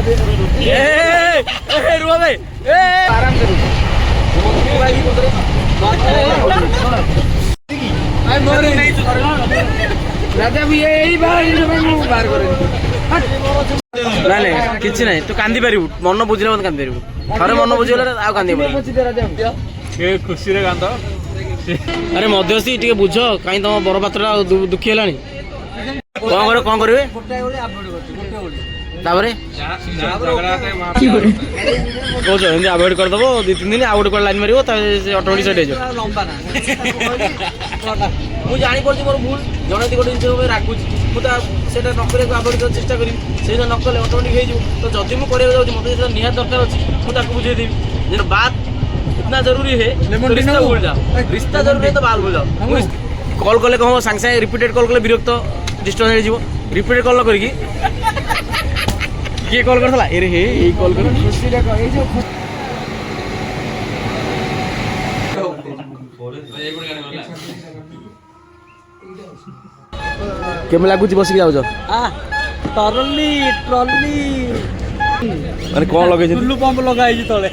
रुको भाई आराम करो राजा भी यही बाहर करे ना नहीं किसी नहीं तू कांदी पारू मन बुझे मत कांदी पारू थरे मन बुझे आ कांदी खुशी रे कांद अरे मध्यस्थी टे बुझ कहीं तुम बर पात्र दुखी है कौन करेंगे कौच एमती आभोड करदेव दु तीन दिन आउट कर लाइन मार अटोमेटिक सेट मुझे जापड़ी मोर भूल जड़े गोटे जिन रागुच मुझे नक आभोड चेस्ट करी से नकले अटोमेटिक हो तो जदि मुझे मतलब निहत दरकार अच्छी मुझे बुझेदेवी जो बात इतना जरूरी है रिश्ता भूल जाओ रिश्ता जरूरी है तो बात भूल जाओ कल कले कौन सांगे सांगे रिपीटेड कल कले विरक्त डिस्टर्ब हो रिपीटेड कल करके किए कल करता अरे हे यही कल कर केम लगुच बसिक जाऊ ट्रॉली ट्रॉली अरे कौन लगे टुल्लू पंप लगाई तले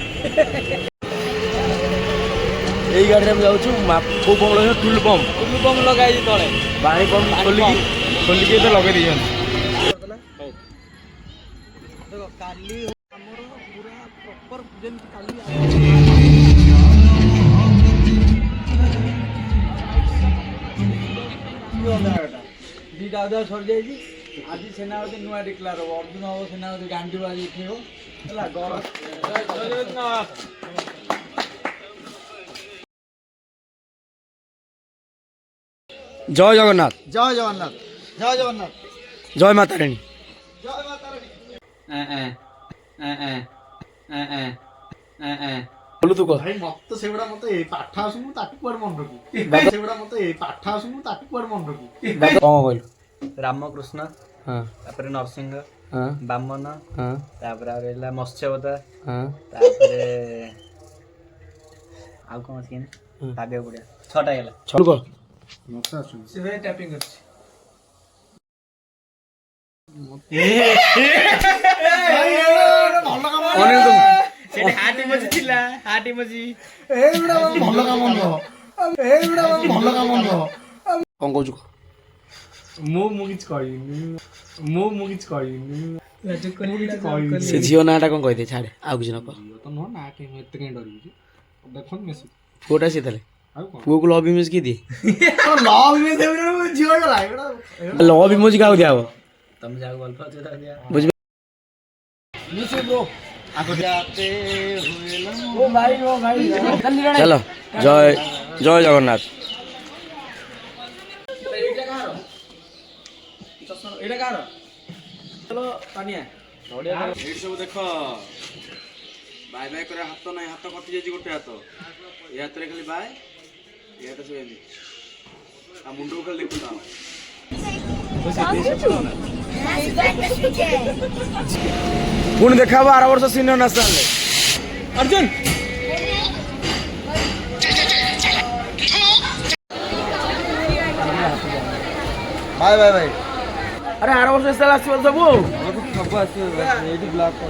यही गाड़ी में जाऊँ को पंप लगे टुल्लू पंप लगाई तले पानी पंप खोलिकी तो लगे दी देखो काली हमर पूरा प्रॉपर जेन काली दीटा उधर छोड़ जाई आज सेनापति नुआ डिक्लेयर हो अर्जुन हो सेनापति गांधी बाजी उठेबो हला गौर जय जगन्नाथ जय जगन्नाथ जय जगन्नाथ जय माता रानी जय माता रानी बोलू तू कह भाई मत सेगुड़ा मत ए पाठ आसु ताकू कोड मन रखू सेगुड़ा मत ए पाठ आसु ताकू कोड मन रखू कौन कहलु रामकृष्ण हां तापर नरसिंह हां बामन हां तापर आरेला मत्स्यवता हां तापर आउ कोन सीन भाग्य गुडिया छटा गेला छोड़ कह मत आसु सीधे टैपिंग करछि अनिल तुम सेटे हाटी मजी थिला हाटी मजी एगुड़ा भल काम न एगुड़ा भल काम न कौन कहू मु किछ कहिनी मु किछ कहिनी से झील नाटा कौन कही छाड़े आउ किसी न कह तो न ना के मैं एते के डरबी देखन मेसी पुआटा सी ताले आउ कोन पुआ को लव इमेज की दी तो लव में देबे जियो गला एगुड़ा लव इमेज का दिया हो तुम जाओ गल्प छ ता दिया बुझ निशु ब्रो आको जाते हुए ओ भाई चलो जय जय जगन्नाथ एटा कार चलो पानिया एट सब देख बाय बाय करे हाथ ना हाथ कटि जाई गोटे हाथ ए हाथ रे खाली बाय ए हाथ से एनी आ मुंडो खाली देखुता पुणी देखा 12 वर्ष senior national Arjun bye bye bye अरे 12 वर्ष नेशनल आसी सब सब आसी एडी ब्लॉक